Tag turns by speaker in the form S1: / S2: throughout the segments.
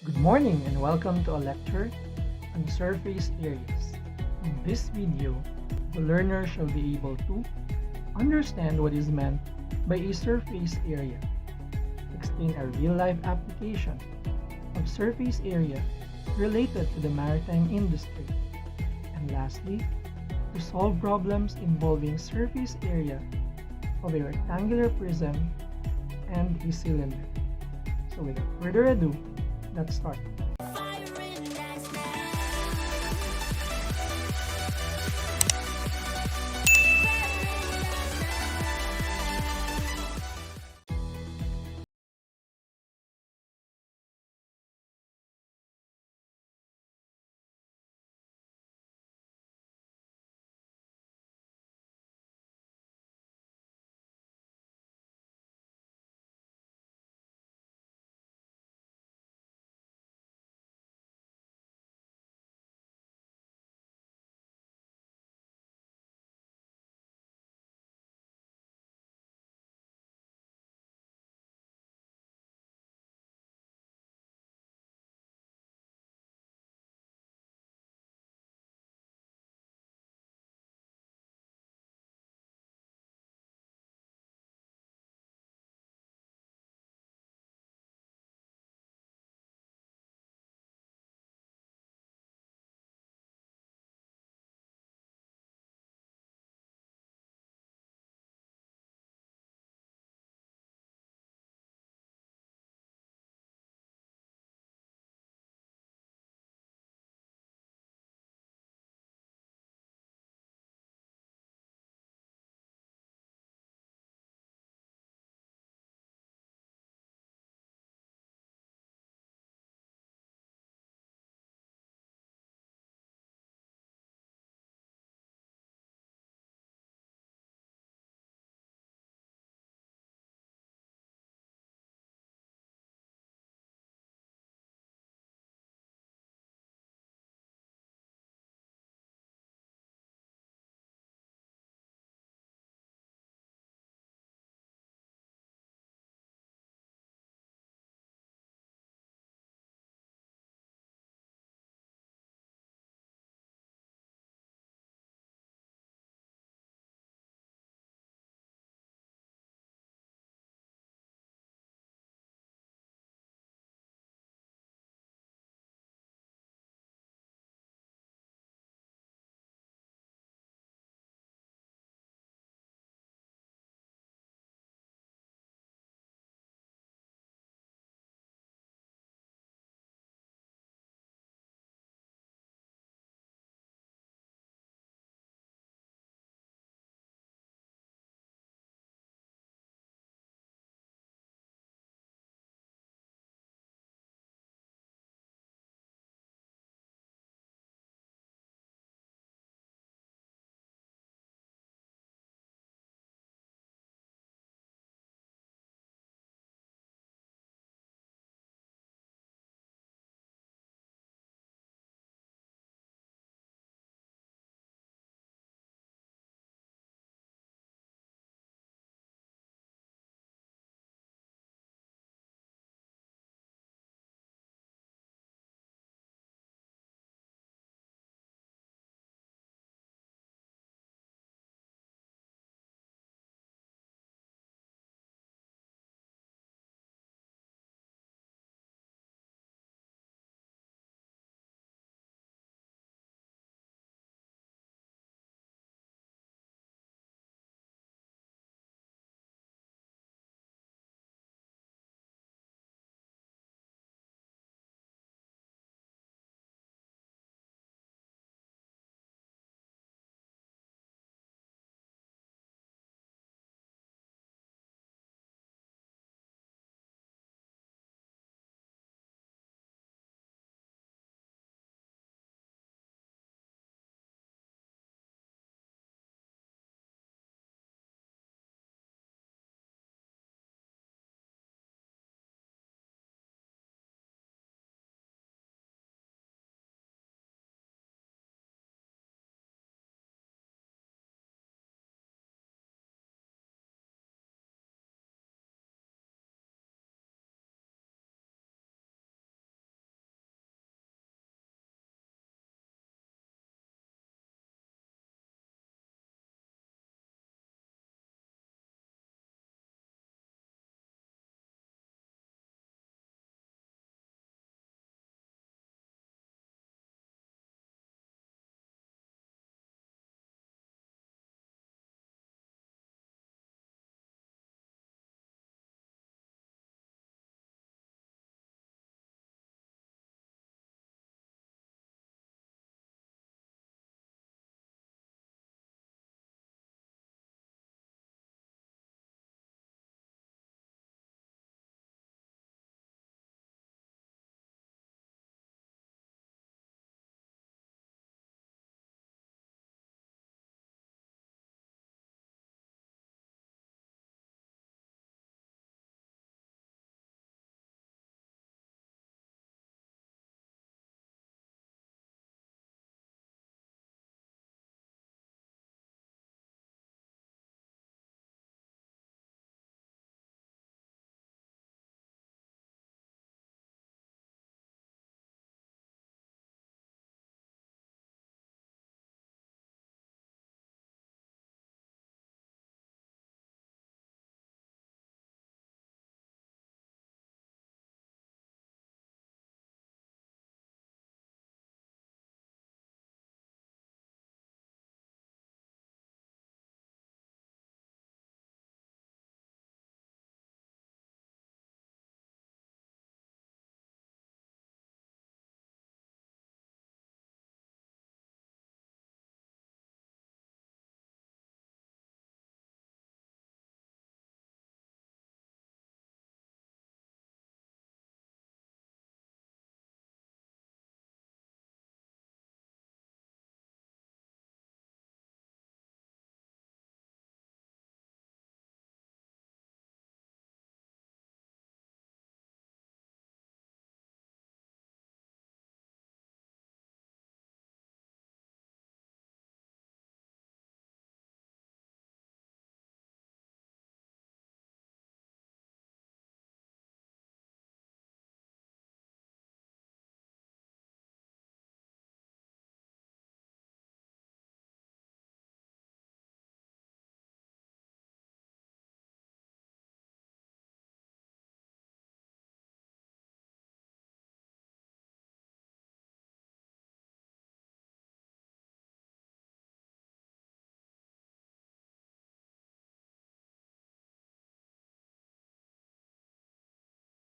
S1: Good morning and welcome to a lecture on surface areas. In this video, the learner shall be able to understand what is meant by a surface area, explain a real-life application of surface area related to the maritime industry, and lastly, to solve problems involving surface area of a rectangular prism and a cylinder. So without further ado, let's start.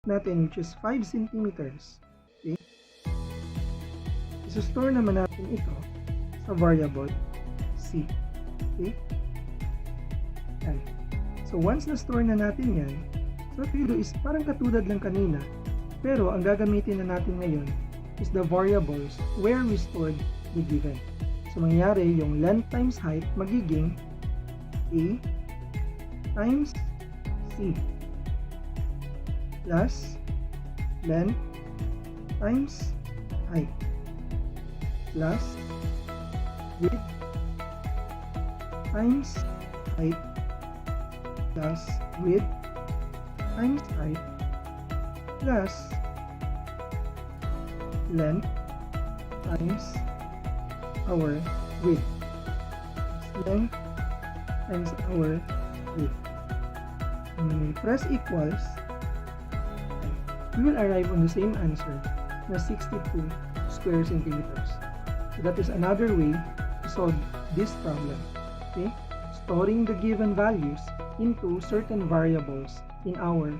S1: natin, which is 5 centimeters. Okay? Isostore naman natin ito sa variable c. Okay? Yan. So once na-store na natin yan, so what we do is parang katulad lang kanina, pero ang gagamitin na natin ngayon is the variables where we stored the given. So mangyayari yung length times height magiging a times c plus length times height plus width times height plus width times height plus length times our width. Length times our width. And when we press equals, we will arrive on the same answer na 62 square centimeters. So that is another way to solve this problem. Okay? Storing the given values into certain variables in our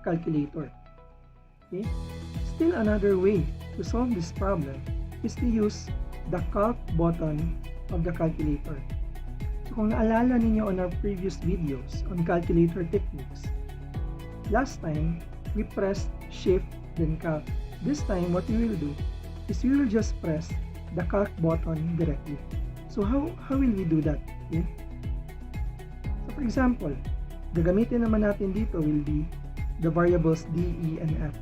S1: calculator. Okay? Still another way to solve this problem is to use the calc button of the calculator. So kung naalala ninyo on our previous videos on calculator techniques, last time we pressed shift then calc. This time what we will do is we will just press the calc button directly. So how will we do that? Okay? So for example, gagamitin naman natin dito will be the variables d, e, and f.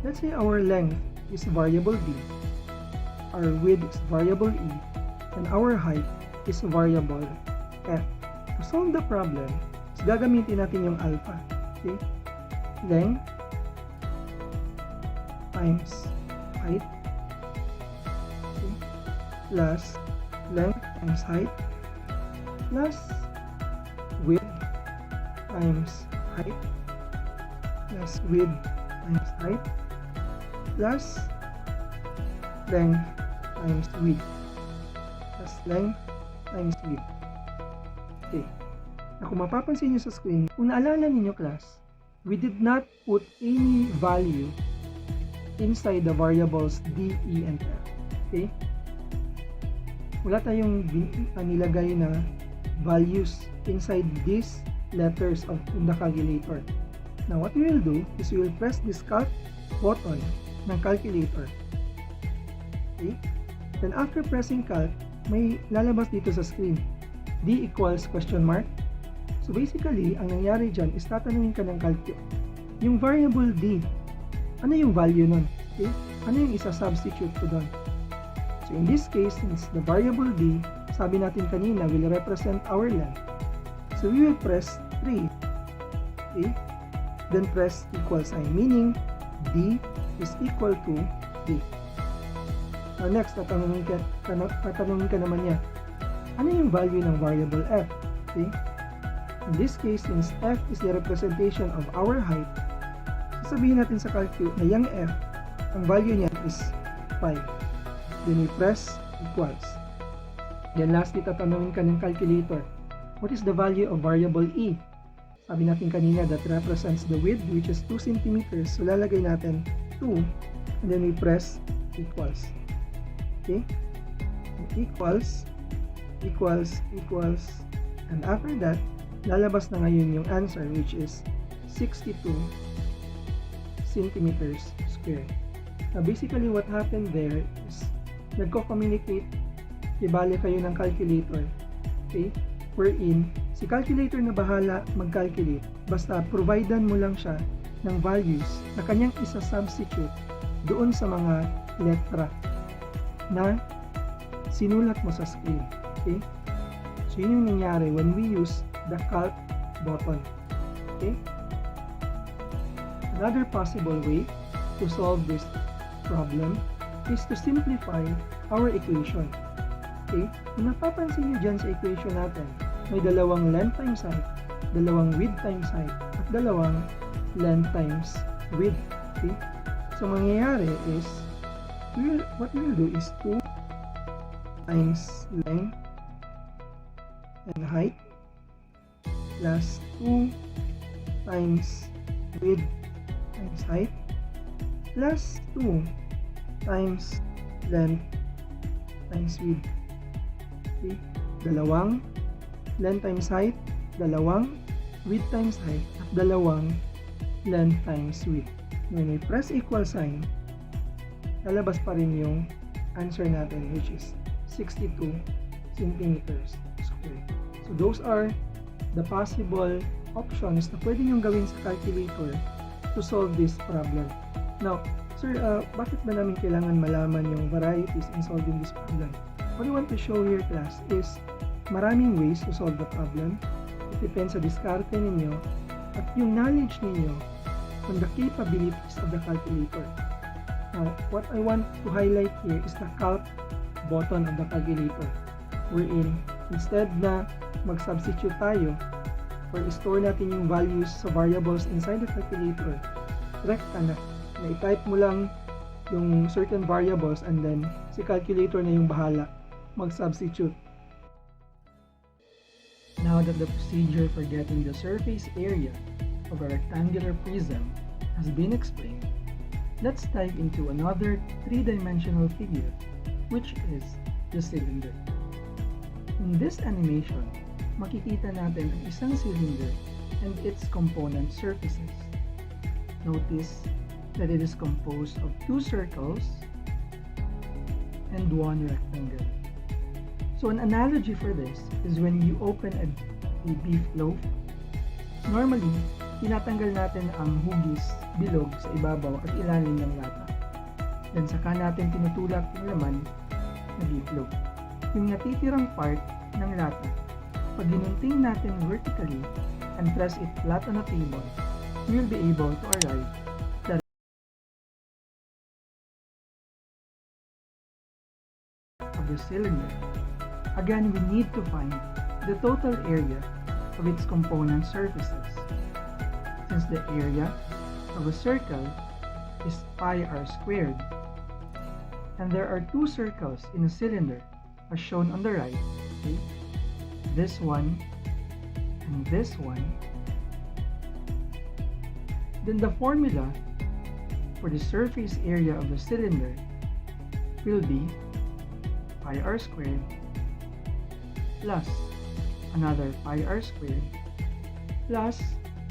S1: Let's say our length is variable d, our width is variable e, and our height is variable f. To solve the problem, gagamitin natin yung alpha. Okay? Length times height, okay, plus length times height plus width times height plus width times height plus length times width plus length times width. Okay. Na kung mapapansin nyo sa screen, kung naalala ninyo class, we did not put any value inside the variables d, e, and f. Okay? Wala tayong nilagay na values inside these letters in the calculator. Now what we will do is we will press this calc button ng calculator. Okay? Then after pressing calc, may lalabas dito sa screen. D equals question mark. So basically, ang nangyari dyan is tatanungin ka ng calc. Yung variable d, ano yung value nun? Okay? Ano yung isa-substitute ko doon? So in this case, since the variable d, sabi natin kanina, will represent our length. So we will press 3. Okay? Then press equal sign, meaning d is equal to 3. Now next, tatanungin ka naman niya, ano yung value ng variable f? Okay? In this case, since f is the representation of our height, sabihin natin sa calculate na yung f, ang value niya is 5. Then we press equals. Then lastly, tatanungin ka ng calculator, what is the value of variable e? Sabi natin kanina that represents the width, which is 2 centimeters. So lalagay natin 2, and then we press equals. Okay? Equals, equals, equals, and after that, lalabas na ngayon yung answer, which is 62 centimeters square. Now basically what happened there is nagko-communicate, ibali kayo ng calculator, okay, wherein si calculator na bahala mag-calculate, basta providean mo lang siya ng values na kanyang isa-substitute doon sa mga letra na sinulat mo sa screen. Okay? So yun yung nangyari when we use the calc button. Okay? Another possible way to solve this problem is to simplify our equation. Okay? Kung napapansin nyo dyan sa equation natin, may dalawang length times height, dalawang width times height, at dalawang length times width. Okay? So mangyayari is, what we will do is 2 times length and height plus 2 times width
S2: times height plus 2 times length times width. Okay? Dalawang length times height, dalawang width times height, at dalawang length times width. When we press equal sign, lalabas pa rin yung answer natin, which is 62 centimeters squared. So those are the possible options na pwede nyo gawin sa calculator to solve this problem. Now, sir, bakit ba namin kailangan malaman yung varieties in solving this problem? What I want to show here, class, is maraming ways to solve the problem. It depends sa diskarte ninyo at yung knowledge ninyo on the capabilities of the calculator. Now, what I want to highlight here is the calc button of the calculator, wherein instead na mag-substitute tayo or store natin yung values sa variables inside the calculator, direct ka na i-type mo lang yung certain variables and then si calculator na yung bahala mag-substitute.
S1: Now that the procedure for getting the surface area of a rectangular prism has been explained, let's dive into another three-dimensional figure, which is the cylinder. In this animation, makikita natin ang isang cylinder and its component surfaces. Notice that it is composed of two circles and one rectangle. So an analogy for this is when you open a beef loaf. Normally, tinatanggal natin ang hugis, bilog sa ibabaw at ilalim ng lata. Then saka natin tinutulak yung laman na beef loaf. Yung natitirang part ng lata, pag ginunting natin vertically and press it flat on a table, we will be able to arrive of the cylinder. Again, we need to find the total area of its component surfaces. Since the area of a circle is pi r squared, and there are two circles in a cylinder as shown on the right, okay? This one and this one, then the formula for the surface area of the cylinder will be pi r squared plus another pi r squared plus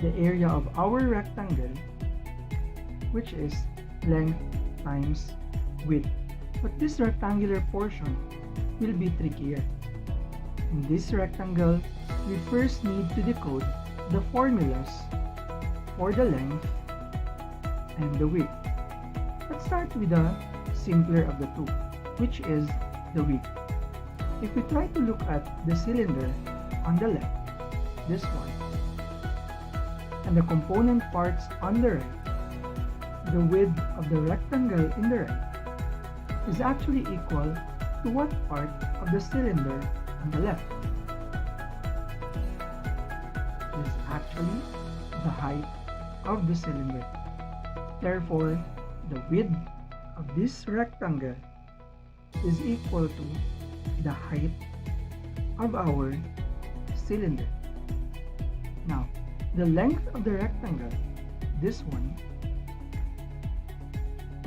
S1: the area of our rectangle, which is length times width. But this rectangular portion will be trickier. In this rectangle, we first need to decode the formulas for the length and the width. Let's start with the simpler of the two, which is the width. If we try to look at the cylinder on the left, this one, and the component parts on the right, the width of the rectangle in the right is actually equal to what part of the cylinder on the left? Is actually the height of the cylinder. Therefore, the width of this rectangle is equal to the height of our cylinder. Now, the length of the rectangle, this one,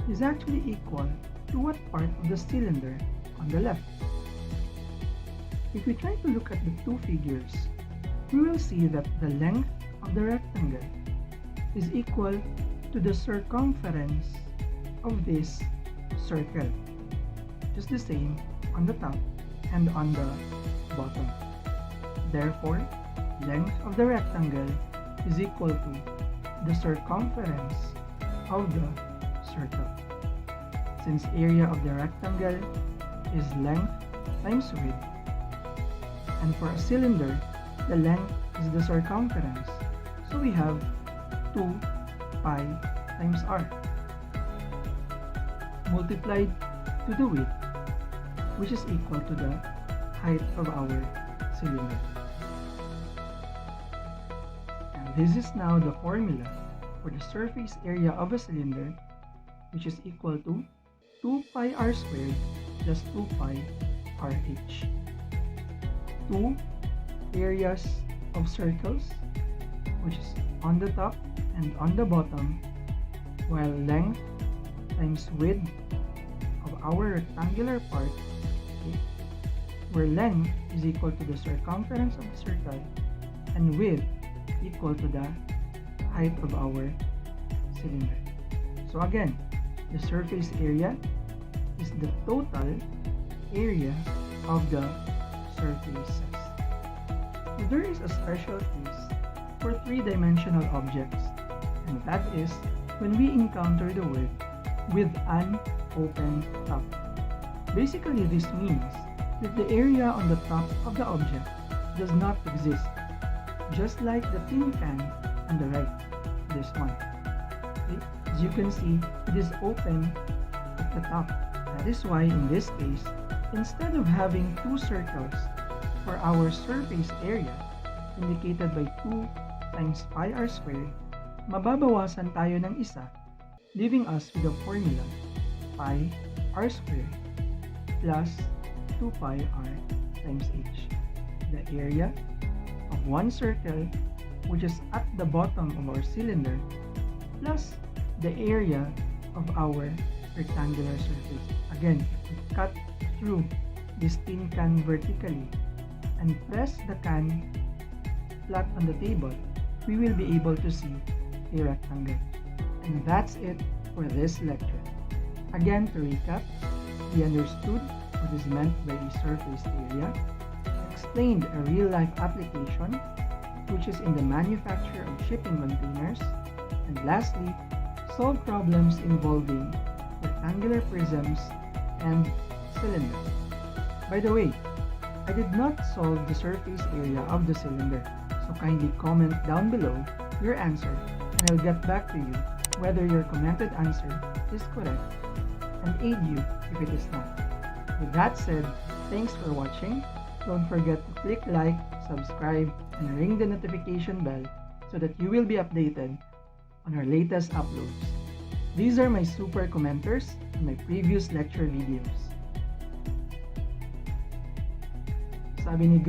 S1: is actually equal to what part of the cylinder on the left? If we try to look at the two figures, we will see that the length of the rectangle is equal to the circumference of this circle. Just the same on the top and on the bottom. Therefore, length of the rectangle is equal to the circumference of the circle. Since area of the rectangle is length times width, and for a cylinder, the length is the circumference, so we have 2 pi times r multiplied to the width, which is equal to the height of our cylinder. And this is now the formula for the surface area of a cylinder, which is equal to 2 pi r squared plus 2 pi rh. Two areas of circles, which is on the top and on the bottom, while length times width of our rectangular part, okay, where length is equal to the circumference of the circle and width equal to the height of our cylinder. So again, the surface area is the total area of the surfaces. So there is a special case for three-dimensional objects, and that is when we encounter the world with an open top. Basically, this means that the area on the top of the object does not exist, just like the tin can on the right, this one. Okay? As you can see, it is open at the top. That is why in this case, instead of having two circles for our surface area indicated by 2 times pi r squared, mababawasan tayo ng isa, leaving us with the formula pi r squared plus 2 pi r times h. The area of one circle, which is at the bottom of our cylinder, plus the area of our rectangular surface. Again, if we cut through this tin can vertically and press the can flat on the table, we will be able to see a rectangle. And that's it for this lecture. Again, to recap, we understood what is meant by a surface area, explained a real-life application, which is in the manufacture of shipping containers, and lastly, solved problems involving rectangular prisms and cylinders. By the way, I did not solve the surface area of the cylinder, so kindly comment down below your answer and I'll get back to you whether your commented answer is correct and aid you if it is not. With that said, thanks for watching. Don't forget to click like, subscribe, and ring the notification bell so that you will be updated on our latest uploads. These are my super commenters on my previous lecture videos. Sabi ni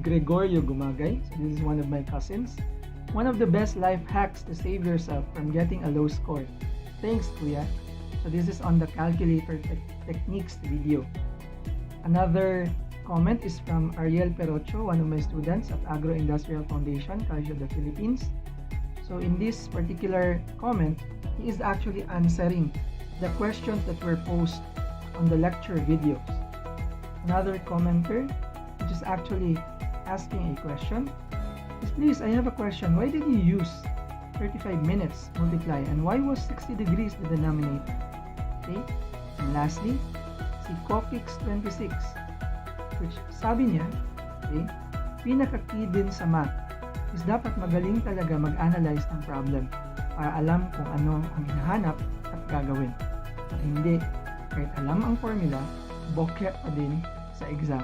S1: Gregorio Gumagay, so this is one of my cousins, one of the best life hacks to save yourself from getting a low score. Thanks, Kuya. So this is on the calculator techniques video. Another comment is from Ariel Perocho, one of my students at Agro-Industrial Foundation, College of the Philippines. So in this particular comment, he is actually answering the questions that were posed on the lecture videos. Another commenter, which is actually asking a question, is please, I have a question. Why did you use 35 minutes multiply and why was 60 degrees the denominator? Okay? And lastly, si Kokix26, which sabi niya, okay, pinaka-key din sa math is dapat magaling talaga mag-analyze ng problem para alam kung ano ang hinahanap at gagawin. At hindi, kahit alam ang formula, bokya pa din sa exam,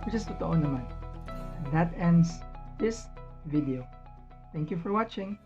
S1: which is totoo naman. And that ends this video. Thank you for watching.